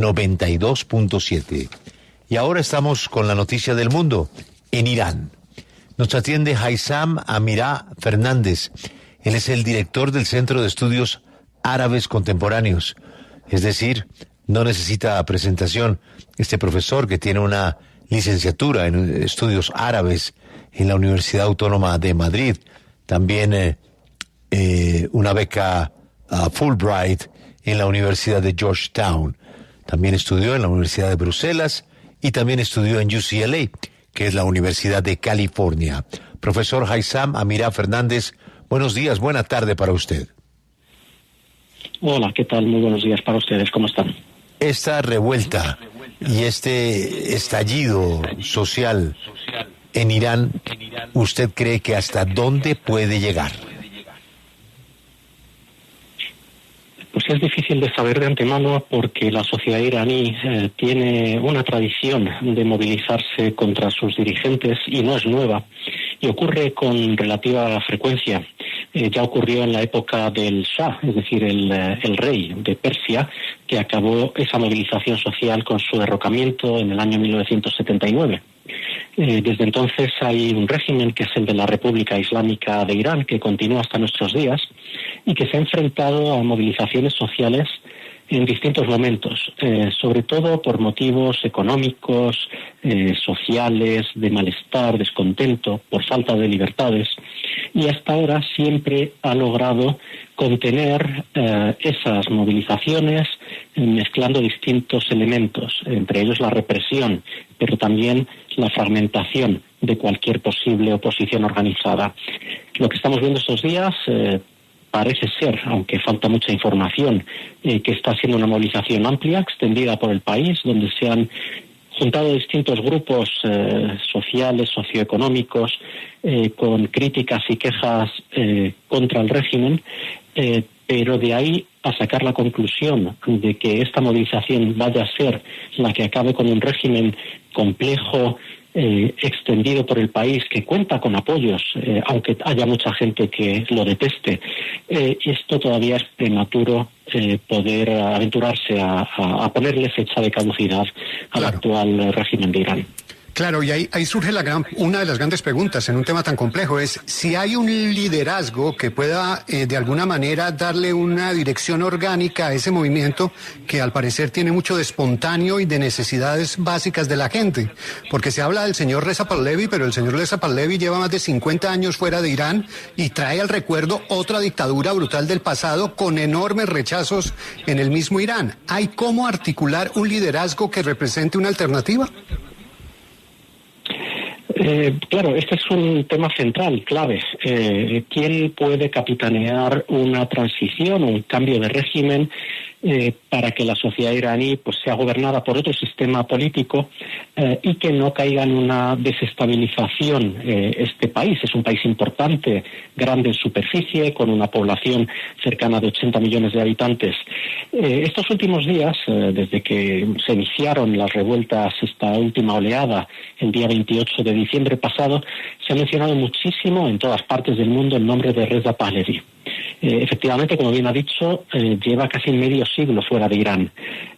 92.7. Y ahora estamos con la noticia del mundo, en Irán. Nos atiende Haysam Amirá Fernández. Él es el director del Centro de Estudios Árabes Contemporáneos. Es decir, no necesita presentación. Este profesor, que tiene una licenciatura en estudios árabes en la Universidad Autónoma de Madrid, también una beca Fulbright en la Universidad de Georgetown. También estudió en la Universidad de Bruselas y también estudió en UCLA, que es la Universidad de California. Profesor Haysam Amirá Fernández, buenos días, buena tarde para usted. Hola, ¿qué tal? Muy buenos días para ustedes, ¿cómo están? Esta revuelta y este estallido social en Irán, ¿usted cree que hasta dónde puede llegar? Pues es difícil de saber de antemano porque la sociedad iraní tiene una tradición de movilizarse contra sus dirigentes y no es nueva, y ocurre con relativa frecuencia. Ya ocurrió en la época del Shah, es decir, el rey de Persia, que acabó esa movilización social con su derrocamiento en el año 1979. Desde entonces hay un régimen que es el de la República Islámica de Irán, que continúa hasta nuestros días y que se ha enfrentado a movilizaciones sociales en distintos momentos, sobre todo por motivos económicos, sociales, de malestar, descontento, por falta de libertades, y hasta ahora siempre ha logrado contener esas movilizaciones mezclando distintos elementos, entre ellos la represión, pero también la fragmentación de cualquier posible oposición organizada. Lo que estamos viendo estos días parece ser, aunque falta mucha información, que está siendo una movilización amplia, extendida por el país, donde se han juntado distintos grupos sociales, socioeconómicos, con críticas y quejas contra el régimen, pero de ahí a sacar la conclusión de que esta movilización vaya a ser la que acabe con un régimen complejo, extendido por el país, que cuenta con apoyos, aunque haya mucha gente que lo deteste, esto todavía es prematuro poder aventurarse a ponerle fecha de caducidad al actual régimen de Irán. Claro, y ahí surge una de las grandes preguntas en un tema tan complejo, es si hay un liderazgo que pueda de alguna manera darle una dirección orgánica a ese movimiento que al parecer tiene mucho de espontáneo y de necesidades básicas de la gente. Porque se habla del señor Reza Pahlavi, pero el señor Reza Pahlavi lleva más de 50 años fuera de Irán y trae al recuerdo otra dictadura brutal del pasado con enormes rechazos en el mismo Irán. ¿Hay cómo articular un liderazgo que represente una alternativa? Claro, este es un tema central, clave. ¿Quién puede capitanear una transición o un cambio de régimen para que la sociedad iraní pues sea gobernada por otro sistema político y que no caiga en una desestabilización? Este país es un país importante, grande en superficie, con una población cercana de 80 millones de habitantes. Estos últimos días, desde que se iniciaron las revueltas, esta última oleada, el día 28 de diciembre pasado, se ha mencionado muchísimo en todas partes del mundo el nombre de Reza Pahlavi. Efectivamente, como bien ha dicho, lleva casi medio siglo fuera de Irán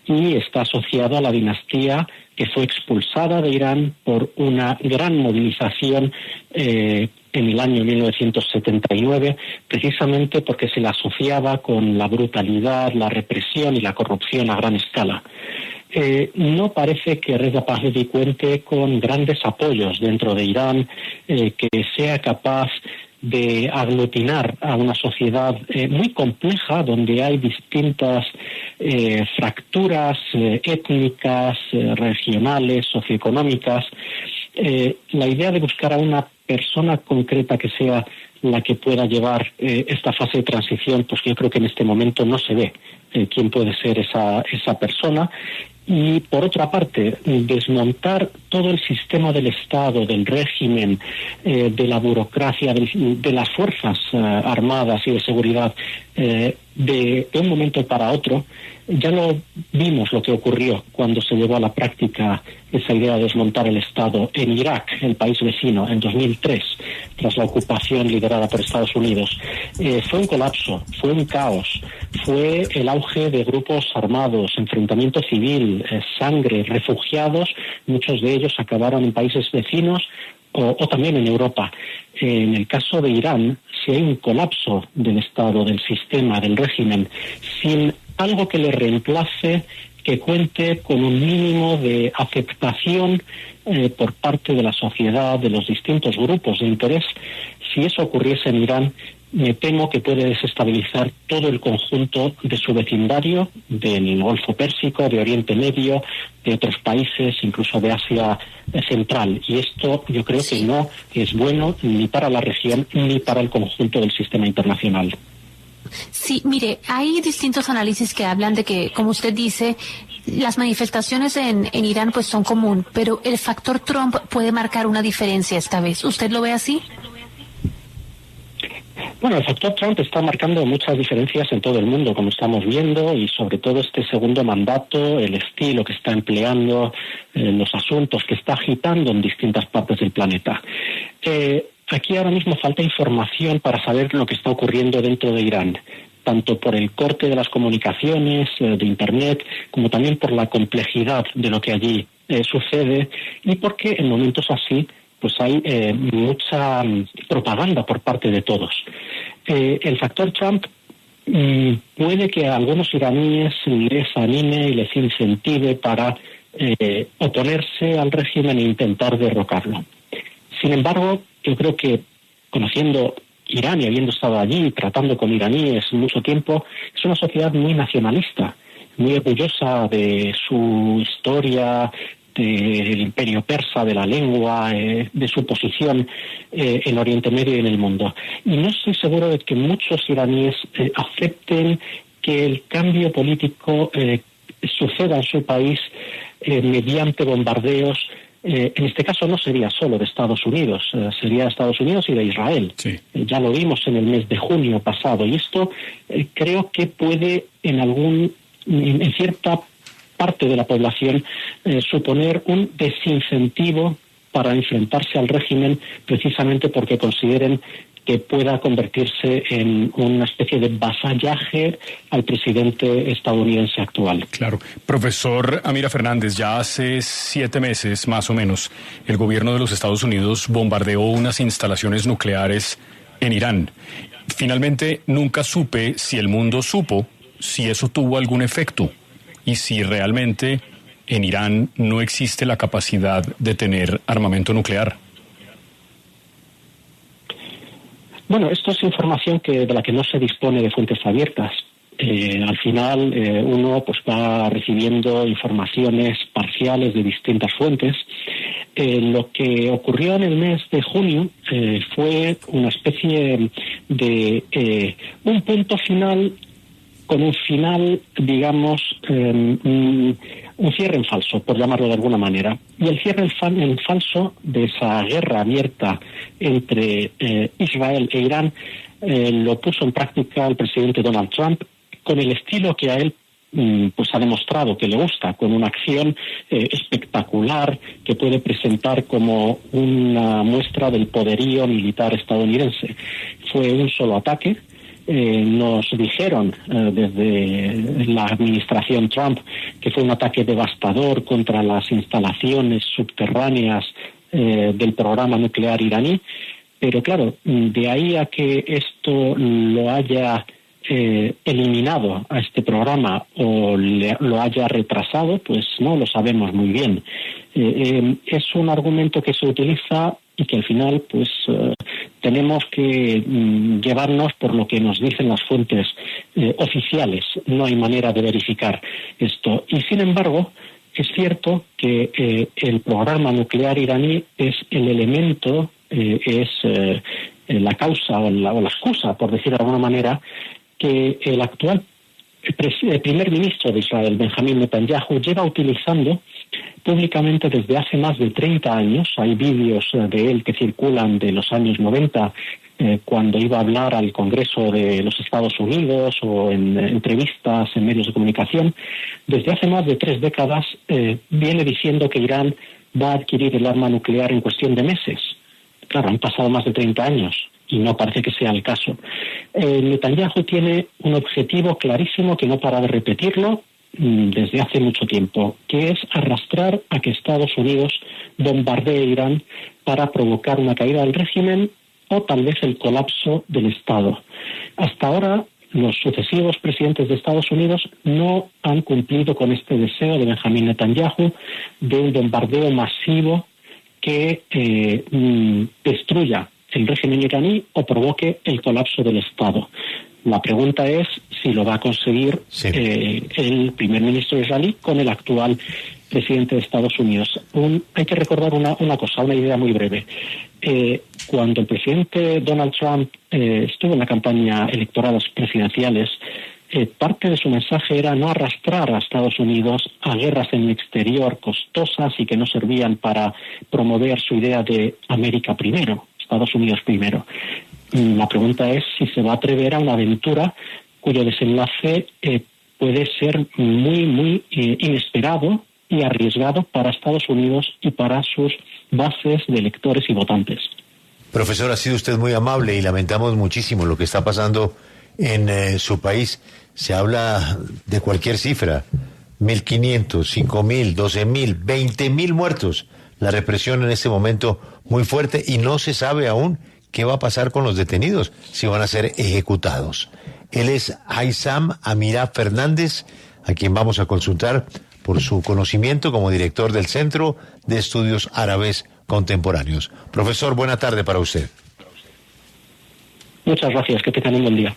y está asociado a la dinastía que fue expulsada de Irán por una gran movilización en el año 1979, precisamente porque se la asociaba con la brutalidad, la represión y la corrupción a gran escala. No parece que Reza Pahlavi cuente con grandes apoyos dentro de Irán, que sea capaz de aglutinar a una sociedad muy compleja, donde hay distintas fracturas étnicas, regionales, socioeconómicas. La idea de buscar a una persona concreta que sea la que pueda llevar esta fase de transición, pues yo creo que en este momento no se ve quién puede ser esa persona. y, por otra parte, desmontar todo el sistema del Estado, del régimen, de la burocracia, de las fuerzas armadas y de seguridad, de un momento para otro. Ya lo vimos lo que ocurrió cuando se llevó a la práctica esa idea de desmontar el Estado en Irak, el país vecino, en 2003, tras la ocupación liderada por Estados Unidos. Fue un colapso, fue un caos, fue el auge de grupos armados, enfrentamiento civil, sangre, refugiados, muchos de ellos acabaron en países vecinos o también en Europa. En el caso de Irán, si hay un colapso del Estado, del sistema, del régimen, sin algo que le reemplace, que cuente con un mínimo de aceptación por parte de la sociedad, de los distintos grupos de interés, si eso ocurriese en Irán, me temo que puede desestabilizar todo el conjunto de su vecindario, del Golfo Pérsico, de Oriente Medio, de otros países, incluso de Asia Central. Y esto yo creo que no es bueno ni para la región ni para el conjunto del sistema internacional. Sí, mire, hay distintos análisis que hablan de que, como usted dice, las manifestaciones en Irán pues son común, pero el factor Trump puede marcar una diferencia esta vez. ¿Usted lo ve así? Bueno, el factor Trump está marcando muchas diferencias en todo el mundo, como estamos viendo, y sobre todo este segundo mandato, el estilo que está empleando, los asuntos que está agitando en distintas partes del planeta. Aquí ahora mismo falta información para saber lo que está ocurriendo dentro de Irán, tanto por el corte de las comunicaciones, de Internet, como también por la complejidad de lo que allí sucede, y porque en momentos así pues hay mucha propaganda por parte de todos. El factor Trump puede que a algunos iraníes les anime y les incentive para oponerse al régimen e intentar derrocarlo. Sin embargo, yo creo que, conociendo Irán y habiendo estado allí, tratando con iraníes mucho tiempo, es una sociedad muy nacionalista, muy orgullosa de su historia, del imperio persa, de la lengua, de su posición en Oriente Medio y en el mundo. Y no estoy seguro de que muchos iraníes acepten que el cambio político suceda en su país mediante bombardeos. En este caso no sería solo de Estados Unidos, sería de Estados Unidos y de Israel. Sí. Ya lo vimos en el mes de junio pasado, y esto creo que puede en cierta parte de la población suponer un desincentivo para enfrentarse al régimen, precisamente porque consideren que pueda convertirse en una especie de vasallaje al presidente estadounidense actual. Claro. Profesor Amira Fernández, ya hace 7 meses, más o menos, el gobierno de los Estados Unidos bombardeó unas instalaciones nucleares en Irán. Finalmente, nunca supe si el mundo supo si eso tuvo algún efecto y si realmente en Irán no existe la capacidad de tener armamento nuclear. Bueno, esto es información de la que no se dispone de fuentes abiertas. Al final uno pues va recibiendo informaciones parciales de distintas fuentes. Lo que ocurrió en el mes de junio fue una especie de un punto final con un final, digamos, un cierre en falso, por llamarlo de alguna manera. Y el cierre en falso de esa guerra abierta entre Israel e Irán lo puso en práctica el presidente Donald Trump con el estilo que a él pues ha demostrado que le gusta, con una acción espectacular que puede presentar como una muestra del poderío militar estadounidense. Fue un solo ataque. Nos dijeron desde la administración Trump que fue un ataque devastador contra las instalaciones subterráneas del programa nuclear iraní, pero claro, de ahí a que esto lo haya eliminado a este programa o lo haya retrasado, pues no lo sabemos muy bien. Es un argumento que se utiliza y que al final pues tenemos que llevarnos por lo que nos dicen las fuentes oficiales. No hay manera de verificar esto. Y sin embargo, es cierto que el programa nuclear iraní es el elemento, es la causa o la excusa, por decir de alguna manera, que el actual el primer ministro de Israel, Benjamín Netanyahu, lleva utilizando públicamente desde hace más de 30 años, hay vídeos de él que circulan de los años 90, cuando iba a hablar al Congreso de los Estados Unidos o en entrevistas en medios de comunicación, desde hace más de 3 décadas viene diciendo que Irán va a adquirir el arma nuclear en cuestión de meses. Claro, han pasado más de 30 años y no parece que sea el caso. Netanyahu tiene un objetivo clarísimo que no para de repetirlo desde hace mucho tiempo, que es arrastrar a que Estados Unidos bombardee Irán para provocar una caída del régimen o tal vez el colapso del Estado. Hasta ahora, los sucesivos presidentes de Estados Unidos no han cumplido con este deseo de Benjamín Netanyahu de un bombardeo masivo que destruya el régimen iraní o provoque el colapso del Estado. La pregunta es si lo va a conseguir el primer ministro israelí con el actual presidente de Estados Unidos. Hay que recordar una cosa, una idea muy breve. Cuando el presidente Donald Trump estuvo en la campaña electoral presidenciales, parte de su mensaje era no arrastrar a Estados Unidos a guerras en el exterior costosas y que no servían para promover su idea de América primero, Estados Unidos primero. La pregunta es si se va a atrever a una aventura cuyo desenlace puede ser muy, muy inesperado y arriesgado para Estados Unidos y para sus bases de electores y votantes. Profesor, ha sido usted muy amable y lamentamos muchísimo lo que está pasando en su país. Se habla de cualquier cifra, 1.500, 5.000, 12.000, 20.000 muertos. La represión en este momento muy fuerte y no se sabe aún qué va a pasar con los detenidos, si van a ser ejecutados. Él es Haitham Amirah Fernández, a quien vamos a consultar por su conocimiento como director del Centro de Estudios Árabes Contemporáneos. Profesor, buena tarde para usted. Muchas gracias, que tengan un buen día.